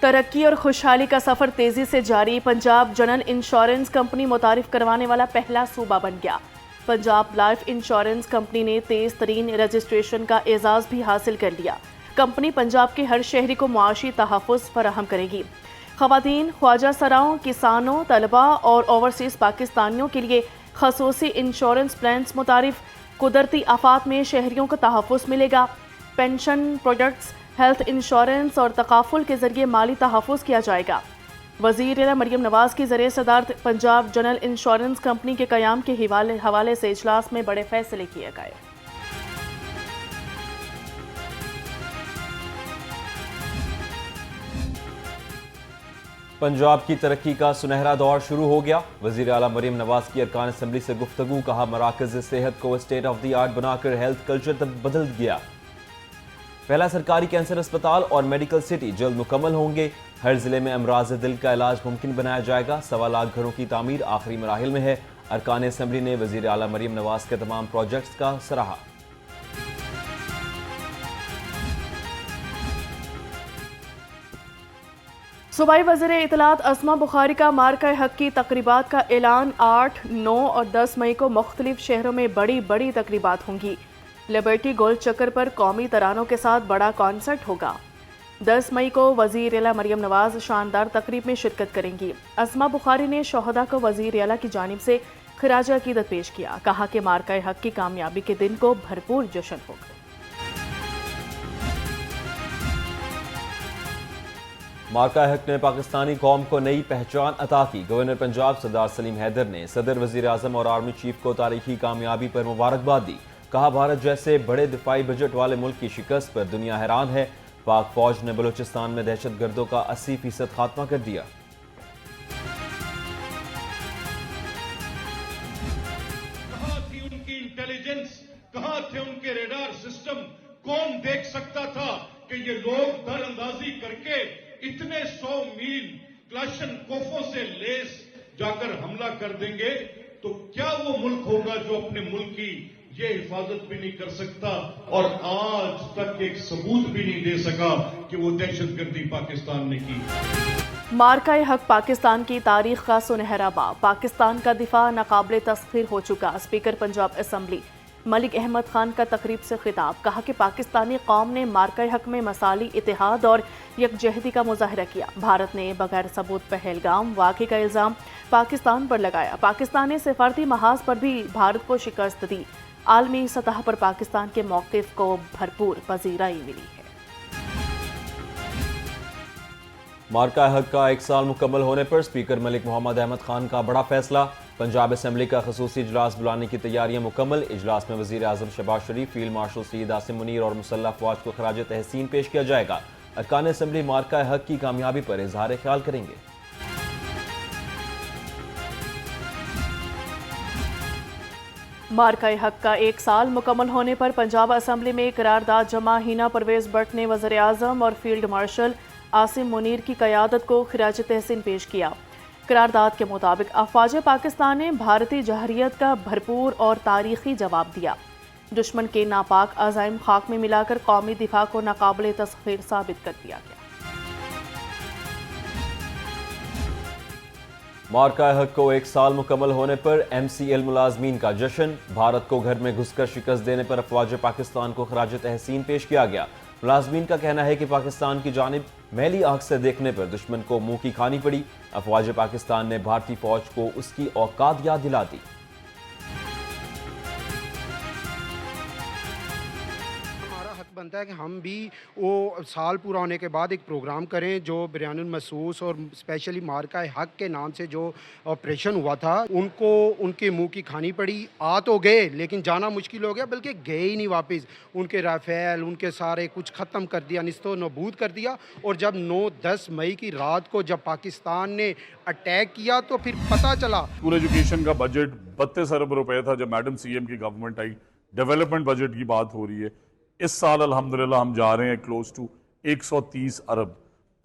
तरक्की और खुशहाली का सफर तेजी से जारी। पंजाब जनरल इंश्योरेंस कंपनी मुतारिफ करवाने वाला पहला सूबा बन गया। पंजाब लाइफ इंश्योरेंस कंपनी ने तेज तरीन रजिस्ट्रेशन का एजाज भी हासिल कर लिया। कंपनी पंजाब के हर शहरी को मुआशी तहफ़्फ़ुज़ फराहम करेगी। ख़वातीन, ख्वाजा सराओं, किसानों, तलबा और ओवरसीज़ पाकिस्तानियों के लिए खसूसी इंश्योरेंस प्लान्स मुतारिफ। कुदरती आफात में शहरियों को तहफ़्फ़ुज़ मिलेगा। पेंशन प्रोडक्ट्स, हेल्थ इंश्योरेंस और तकाफुल के जरिए माली तहफ़्फ़ुज़ किया जाएगा। वज़ीर मरियम नवाज़ की ज़रिए सदारत पंजाब जनरल इंश्योरेंस कंपनी के क़याम के हवाले से इजलास में बड़े फैसले किए गए। पंजाब की तरक्की का सुनहरा दौर शुरू हो गया। वज़ीर आला मरियम नवाज़ की अरकान असम्बली से गुफ्तगू। कहा, मराकज़ सेहत को स्टेट ऑफ द आर्ट बनाकर हेल्थ कल्चर तक बदल गया। पहला सरकारी कैंसर अस्पताल और मेडिकल सिटी जल्द मुकम्मल होंगे। हर जिले में अमराज दिल का इलाज मुमकिन बनाया जाएगा। 1.25 लाख घरों की तामीर आखिरी मराहिल में है। अरकान असम्बली ने वज़ीर आला मरियम नवाज़ के तमाम प्रोजेक्ट्स का सराहा। सूबाई वज़ीर इत्तलात अस्मा बुखारी का मार्का हक की तकरीबात का ऐलान। 8, 9 और 10 मई को मुख्तलिफ शहरों में बड़ी बड़ी तकरीबात होंगी। लिबर्टी गोल चक्कर पर कौमी तरानों के साथ बड़ा कॉन्सर्ट होगा। 10 मई को वज़ीर आला मरियम नवाज़ शानदार तकरीब में शिरकत करेंगी। अस्मा बुखारी ने शोहदा को वज़ीर आला की जानिब से खिराज अकीदत पेश किया। कहा कि मार्का हक की कामयाबी के दिन को भरपूर जश्न होगा। मार्का हक ने पाकिस्तानी कौम को नई पहचान अता की। गवर्नर पंजाब सरदार सलीम हैदर ने सदर, वज़ीर आज़म और आर्मी चीफ को तारीखी कामयाबी पर मुबारकबाद दी। कहा, भारत जैसे बड़े दिफाई बजट वाले मुल्क की शिकस्त पर दुनिया हैरान है। पाक फौज ने बलूचिस्तान में दहशत गर्दों का 80% खात्मा कर दिया। कहां थी उनकी इंटेलिजेंस, कहां थे उनके रेडार सिस्टम? कौन देख सकता था कि ये लोग दरअंदाजी करके इतने 100 मील क्लाशन कोफों से लेस जाकर हमला कर देंगे? तो क्या वो मुल्क होगा जो अपने मुल्क की ये हिफाजत भी नहीं कर सकता और आज तक एक सबूत भी नहीं दे सका कि वो दहशतगर्दी पाकिस्तान ने की? मार्का हक पाकिस्तान की तारीख का सुनहरा बाब। पाकिस्तान का दिफा नाकाबिले तस्खीर हो चुका। स्पीकर पंजाब असम्बली मलिक अहमद खान का तकरीब से खिताब। कहा कि पाकिस्तानी कौम ने मार्का हक में मसाली इतिहाद और यकजहती का मुजाहरा किया। भारत ने बगैर सबूत पहलगाम वाक़े का इल्ज़ाम पाकिस्तान पर लगाया। पाकिस्तान ने सिफारती महाज पर भी भारत को शिकस्त दी। आलमी सतह पर पाकिस्तान के मौक़िफ़ को भरपूर पजीराई मिली है। मार्का हक का 1 साल मुकम्मल होने पर स्पीकर मलिक मोहम्मद अहमद खान का बड़ा फैसला। पंजाब असम्बली का खसूसी इजलास बुलाने की तैयारियां मुकम्मल। इजलास में वज़ीर आज़म शहबाज शरीफ, फील्ड मार्शल सईद आसिम मुनीर और मुसल्लह फ़ौज को खराज तहसीन पेश किया जाएगा। अरकान असम्बली मार्का हक की कामयाबी पर इजहार ख्याल करेंगे। मार्का हक का 1 साल मुकम्मल होने पर पंजाब असम्बली में करारदाद जमा। हिना परवेज़ भट्ट ने वज़ीर आज़म और फील्ड मार्शल आसिम मुनीर की क़यादत को खिराज तहसीन पेश किया। करारदाद के मुताबिक अफ़वाज पाकिस्तान ने भारतीय जहरियत का भरपूर और तारीखी जवाब दिया। दुश्मन के नापाक अज़ाइम खाक में मिलाकर कौमी दिफा को नाकाबिले तस्खीर साबित कर दिया गया। मार्का हक को 1 साल मुकम्मल होने पर MCL मुलाजमीन का जश्न। भारत को घर में घुसकर शिकस्त देने पर अफ़वाज पाकिस्तान को खराज तहसीन पेश किया गया। मुलाजमीन का कहना है कि पाकिस्तान की जानिब मैली आंख से देखने पर दुश्मन को मुंह की खानी पड़ी। अफ़वाज पाकिस्तान ने भारतीय फौज को उसकी औकात याद दिला दी। बनता है कि हम भी वो साल पूरा होने के बाद एक प्रोग्राम करें जो बिरयानुल महसूस और स्पेशली मार्का हक के नाम से जो ऑपरेशन हुआ था, उनको उनके मुंह की खानी पड़ी। आ तो गए लेकिन जाना मुश्किल हो गया, बल्कि गए ही नहीं वापस। उनके राफेल, उनके सारे कुछ ख़त्म कर दिया, निस्तो नबूद कर दिया। और जब 9-10 मई की रात को जब पाकिस्तान ने अटैक किया तो फिर पता चला। स्कूल एजुकेशन का बजट 32 अरब रुपए था जब मैडम CM की गवर्नमेंट आई। डेवलपमेंट बजट की बात हो रही है। इस साल अल्हम्दुलिल्लाह हम जा रहे हैं क्लोज टू 130 अरब,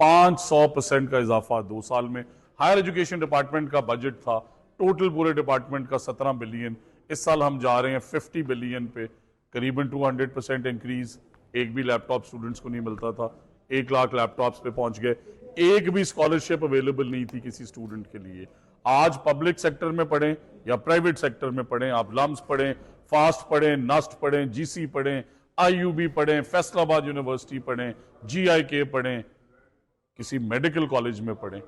500% का इजाफा 2 साल में। हायर एजुकेशन डिपार्टमेंट का बजट था टोटल पूरे डिपार्टमेंट का 17 बिलियन, इस साल हम जा रहे हैं 50 बिलियन पे, करीबन 200% इंक्रीज। एक भी लैपटॉप स्टूडेंट्स को नहीं मिलता था, 1 लाख लैपटॉप्स पे पहुंच गए। एक भी स्कॉलरशिप अवेलेबल नहीं थी किसी स्टूडेंट के लिए। आज पब्लिक सेक्टर में पढ़ें या प्राइवेट सेक्टर में पढ़ें, आप लम्स पढ़ें, फास्ट पढ़ें, नस्ट पढ़ें, जीसी पढ़ें, आईयूबी पढ़ें, फैसलाबाद यूनिवर्सिटी पढ़ें, GIK पढ़ें, किसी मेडिकल कॉलेज में पढ़ें,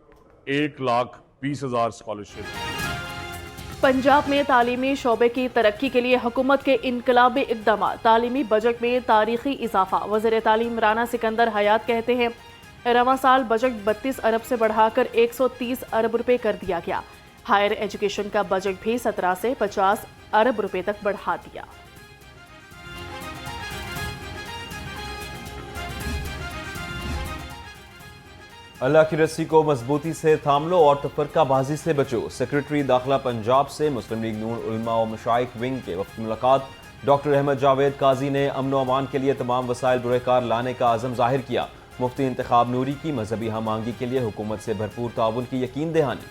1,20,000 स्कॉलरशिप। पंजाब में तालीमी शोबे की तरक्की के लिए हुकूमत के इनकलाबी इक़दाम, तालीमी बजट में तारीखी इजाफा। वज़ीर तालीम राना सिकंदर हयात कहते हैं रवां साल बजट 32 अरब से बढ़ाकर 130 अरब रुपए कर दिया गया। हायर एजुकेशन का बजट भी 17 से 50 अरब रुपए तक बढ़ा दिया। अल्लाह की रस्सी को मजबूती से थाम लो और तफरकाबाजी से बचो। सेक्रेटरी दाखिला पंजाब से मुस्लिम लीग नून उलमा और मशाइख विंग के वक्त मुलाकात। डॉक्टर अहमद जावेद काजी ने अमन व अमान के लिए तमाम वसाइल बुरेकार लाने का आज़म जाहिर किया। मुफ्ती इंतखाब नूरी की मजहबी हमआहंगी के लिए हुकूमत से भरपूर ताउन की यकीन दहानी।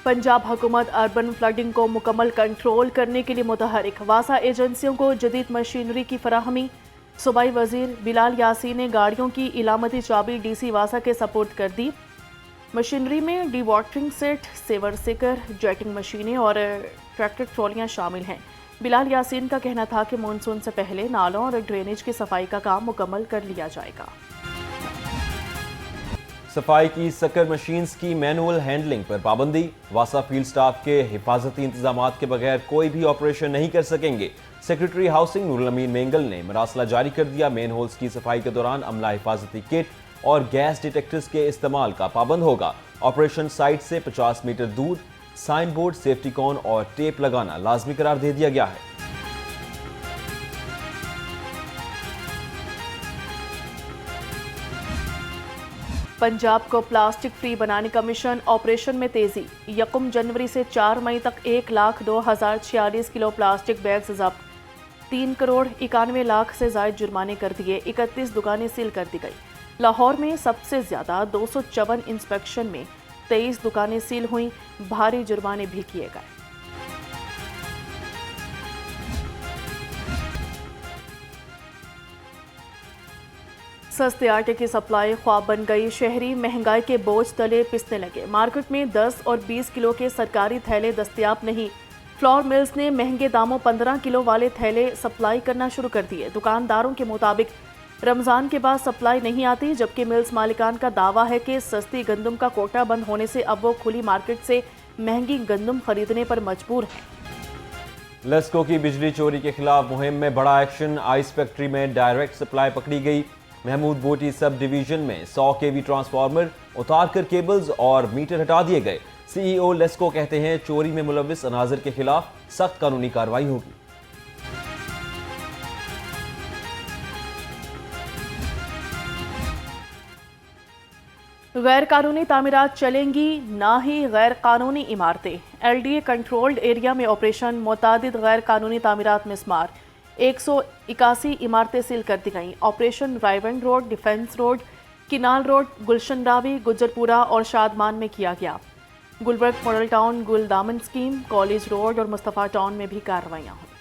पंजाब हुकूमत अर्बन फ्लडिंग को मुकम्मल कंट्रोल करने के लिए मुतहरिक। वासा एजेंसियों को जदीद मशीनरी की फराहमी। सूबाई वजीर बिलाल यासीन ने गाड़ियों की इलामती चाबी DC वासा के सपुर्द कर दी। मशीनरी में dewatering set, sewer sucker, jetting मशीनें और ट्रैक्टर ट्रॉलियां शामिल हैं। बिलाल यासीन का कहना था कि मानसून से पहले नालों और ड्रेनेज की सफाई का काम मुकम्मल कर लिया जाएगा। सफाई की सकर मशीन्स की मैनुअल हैंडलिंग पर पाबंदी। वासा फील्ड स्टाफ के हिफाजती इंतजाम के बगैर कोई भी ऑपरेशन नहीं कर सकेंगे। सेक्रेटरी हाउसिंग नूरुल अमीन मेंगल ने मरासला जारी कर दिया। मेन होल्स की सफाई के दौरान अमला हिफाजती किट और गैस डिटेक्टर्स के इस्तेमाल का पाबंद होगा। ऑपरेशन साइट से 50 मीटर दूर साइन बोर्ड, सेफ्टी कॉन और टेप लगाना लाजमी करार दे दिया गया है। पंजाब को प्लास्टिक फ्री बनाने का मिशन ऑपरेशन में तेजी। 1 जनवरी से 4 मई तक 1,02,046 किलो प्लास्टिक बैग्स जब्त। 3 करोड़ 91 लाख से जायद जुर्माने कर दिए। 31 दुकानें सील कर दी गई। लाहौर में सबसे ज्यादा 254 इंस्पेक्शन में 23 दुकानें सील हुई। भारी जुर्माने भी किए गए। सस्ते आटे की सप्लाई ख्वाब बन गई। शहरी महंगाई के बोझ तले पिसने लगे। मार्केट में 10 और 20 किलो के सरकारी थैले दस्तयाब नहीं। फ्लोर मिल्स ने महंगे दामों 15 किलो वाले थैले सप्लाई करना शुरू कर दिए। दुकानदारों के मुताबिक रमजान के बाद सप्लाई नहीं आती, जबकि मिल्स मालिकान का दावा है कि सस्ती गंदम का कोटा बंद होने से अब वो खुली मार्केट से महंगी गंदम खरीदने पर मजबूर हैं। लेस्को की बिजली चोरी के खिलाफ मुहिम में बड़ा एक्शन। आइस फैक्ट्री में डायरेक्ट सप्लाई पकड़ी गई। महमूद बोटी सब डिवीजन में 100 kV ट्रांसफार्मर उतारकर केबल्स और मीटर हटा दिए गए। CEO लेस्को कहते हैं चोरी में मुलविस अनाजर के खिलाफ सख्त कानूनी कार्रवाई होगी। गैर कानूनी तामीरात चलेंगी, ना ही गैर कानूनी इमारतें। LDA कंट्रोल्ड एरिया में ऑपरेशन। मुतादिद गैर कानूनी तामीरात मिसमार। 181 इमारतें सील कर दी गईं। Operation Raiwind road, defence road, canal road, Gulshan Ravi, Gujjarpura और शादमान में किया गया। Gulberg model town, Guldaman scheme, college road और मुस्तफ़ा टाउन में भी कार्रवाइयां हुई।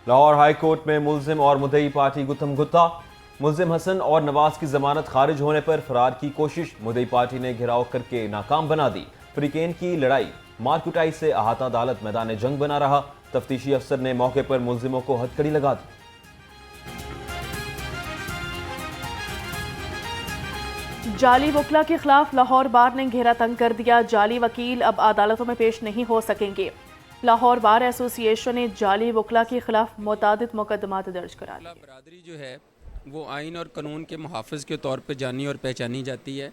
लाहौर हाई कोर्ट में मुलजिम और मुद्दई पार्टी गुत्थम गुत्ता। मुलजिम हसन और नवाज की जमानत खारिज होने पर फरार की कोशिश। मुद्दई पार्टी ने घेराव करके नाकाम बना दी। फरीकेन की लड़ाई मारकुटाई से अहाता अदालत मैदान जंग बना रहा। तफ्तीशी अफसर ने मौके पर मुलजिमों को हथकड़ी लगा दी। जाली वकला के खिलाफ लाहौर बार ने घेरा तंग कर दिया। जाली वकील अब अदालतों में पेश नहीं हो सकेंगे। लाहौर बार एसोसिएशन ने जाली वकला के खिलाफ मुतादिद मुकदमात दर्ज करा लिए। बरादरी जो है वो आइन और कानून के मुहाफ़िज़ के तौर पर जानी और पहचानी जाती है।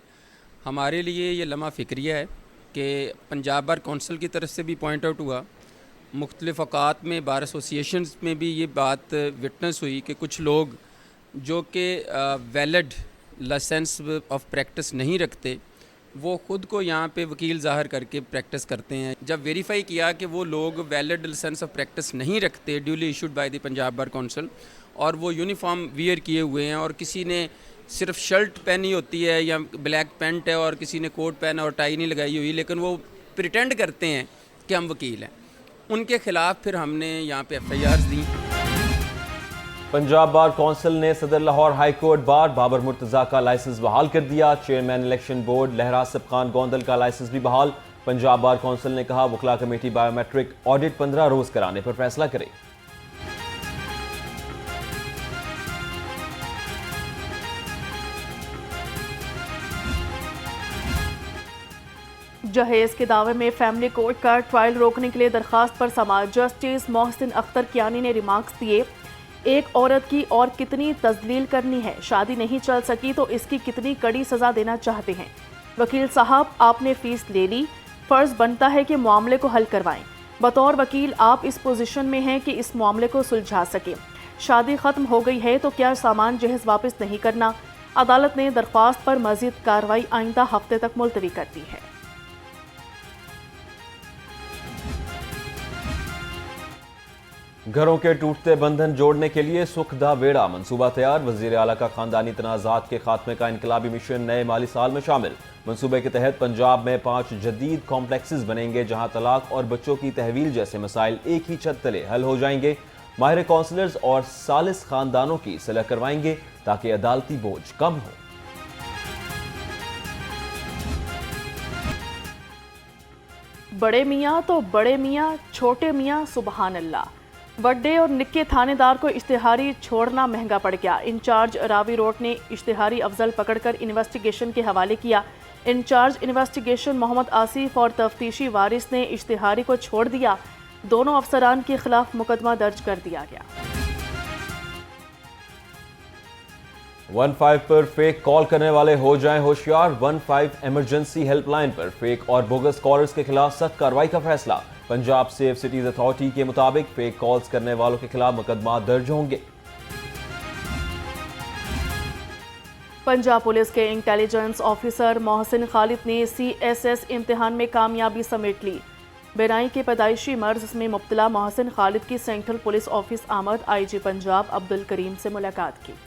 हमारे लिए ये लम्हा फ़िक्रिया है कि पंजाब बार कौंसिल की तरफ से भी पॉइंट आउट हुआ, मुख्तलिफ़ औक़ात में बार एसोसिएशंस में भी ये बात विटनेस हुई कि कुछ लोग जो कि वैलिड लाइसेंस ऑफ प्रैक्टिस नहीं रखते, वो ख़ुद को यहाँ पे वकील ज़ाहिर करके प्रैक्टिस करते हैं। जब वेरीफाई किया कि वो लोग वैलिड लाइसेंस ऑफ प्रैक्टिस नहीं रखते, duly issued by the Punjab bar council, और वो यूनिफॉर्म वियर किए हुए हैं और किसी ने सिर्फ शर्ट पहनी होती है या ब्लैक पैंट है और किसी ने कोट पहना और टाई नहीं लगाई हुई, लेकिन वो प्रिटेंड करते हैं कि हम वकील हैं, उनके ख़िलाफ़ फिर हमने यहाँ पे FIRs दी। पंजाब बार कौंसिल ने सदर Lahore high court bar Babar Murtaza का लाइसेंस बहाल कर दिया। चेयरमैन इलेक्शन बोर्ड लहरा आसिफ खान गोंदल का लाइसेंस भी बहाल। पंजाब बार कौंसिल ने कहा वकला कमेटी बायोमेट्रिक ऑडिट 15 रोज कराने पर फैसला करे। जहेज के दावे में फैमिली कोर्ट का ट्रायल रोकने के लिए दरखास्त पर समाअत जस्टिस मोहसिन अख्तर कियानी ने रिमार्क्स दिए। एक औरत की और कितनी तजलील करनी है, शादी नहीं चल सकी तो इसकी कितनी कड़ी सजा देना चाहते हैं। वकील साहब आपने फीस ले ली, फर्ज बनता है कि मामले को हल करवाएं। बतौर वकील आप इस पोजीशन में हैं कि इस मामले को सुलझा सकें। शादी खत्म हो गई है तो क्या सामान जहेज वापस नहीं करना। अदालत ने दरख्वास्त पर मजीद कार्रवाई आइंदा हफ्ते तक मुलतवी कर दी है। घरों के टूटते बंधन जोड़ने के लिए सुख दा बेड़ा मंसूबा तैयार। वजीर आला का खानदानी तनाज़ात के खात्मे का इनकलाबी मिशन नए माली साल में शामिल। मंसूबे के तहत पंजाब में 5 जदीद कॉम्प्लेक्सेस बनेंगे जहां तलाक और बच्चों की तहवील जैसे मसाइल एक ही छत तले हल हो जाएंगे। माहिर काउंसलर्स और सालिस खानदानों की सलाह करवाएंगे ताकि अदालती बोझ कम हो। बड़े मियाँ तो बड़े मियाँ, छोटे मियाँ सुबहान अल्लाह। वड्डे और निक्के थानेदार को इश्तिहारी छोड़ना महंगा पड़ गया। इंचार्ज रावी रोड ने इश्तिहारी अफजल पकड़कर इन्वेस्टिगेशन के हवाले किया। इंचार्ज इन्वेस्टिगेशन मोहम्मद आसिफ और तफ्तीशी वारिस ने इश्तिहारी को छोड़ दिया। दोनों अफसरान के खिलाफ मुकदमा दर्ज कर दिया गया। 15 पर फेक कॉल करने वाले हो जाएं होशियार। 15 इमरजेंसी हेल्पलाइन पर फेक और बोगस कॉलर्स के खिलाफ सख्त कार्रवाई का फैसला। पंजाब सेफ सिटीज अथॉरिटी के मुताबिक फेक कॉल्स करने वालों के खिलाफ मुकदमा दर्ज होंगे। पंजाब पुलिस के इंटेलिजेंस ऑफिसर मोहसिन खालिद ने CSS इम्तिहान में कामयाबी समेट ली। बेनाई के पैदाइशी मर्ज में मुब्तला मोहसिन खालिद की सेंट्रल पुलिस ऑफिस आमद IG पंजाब अब्दुल करीम से मुलाकात की।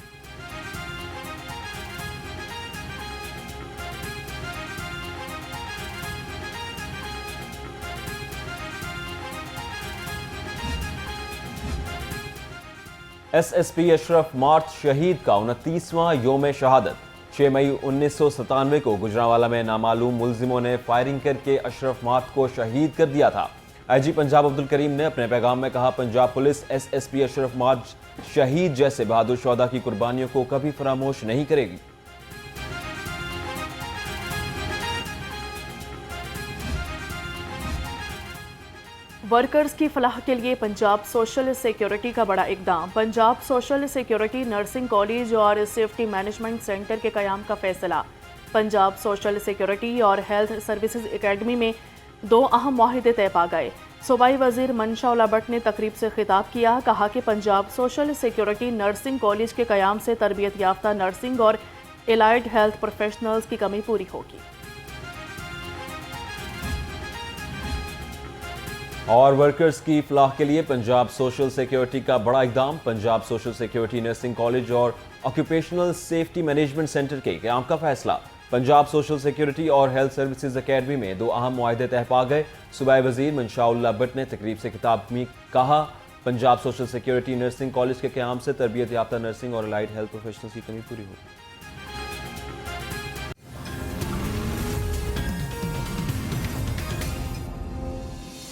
SSP अशरफ मार्थ शहीद का 29वां योम शहादत। 6 मई 1997 को गुजरांवाला में नामालूम मुलजिमों ने फायरिंग करके अशरफ मार्थ को शहीद कर दिया था। IG पंजाब अब्दुल करीम ने अपने पैगाम में कहा Punjab police SSP Ashraf math शहीद जैसे बहादुर शोहदा की कुर्बानियों को कभी फरामोश नहीं करेगी। वर्कर्स की फलाह के लिए पंजाब सोशल सिक्योरिटी का बड़ा इकदाम। Punjab social security nursing college और सेफ्टी मैनेजमेंट सेंटर के क़याम का फैसला। पंजाब सोशल सिक्योरिटी और हेल्थ सर्विसेज एकेडमी में 2 अहम मुआहदे तय पा गए। सूबाई वजीर मनशा भट्ट ने तकरीब से खिताब किया। कहा कि Punjab social security nursing college के क़याम से तरबियत याफ्ता नर्सिंग और एलाइड हेल्थ प्रोफेशनल्स की कमी पूरी होगी। और वर्कर्स की फलाह के लिए पंजाब सोशल सिक्योरिटी का बड़ा इकदाम। Punjab social security nursing college और ऑक्यूपेशनल सेफ्टी मैनेजमेंट सेंटर के क़याम का फैसला। पंजाब सोशल सिक्योरिटी और हेल्थ सर्विसेज एकेडमी में 2 अहम मुआहदे तय पा गए। सूबाई वजीर मनशा भट्ट ने तकरीब से खिताब में कहा Punjab social security nursing college के क़याम से तरबियत याफ्ता नर्सिंग और अलाइड हेल्थ प्रोफेशनल्स की कमी पूरी होगी।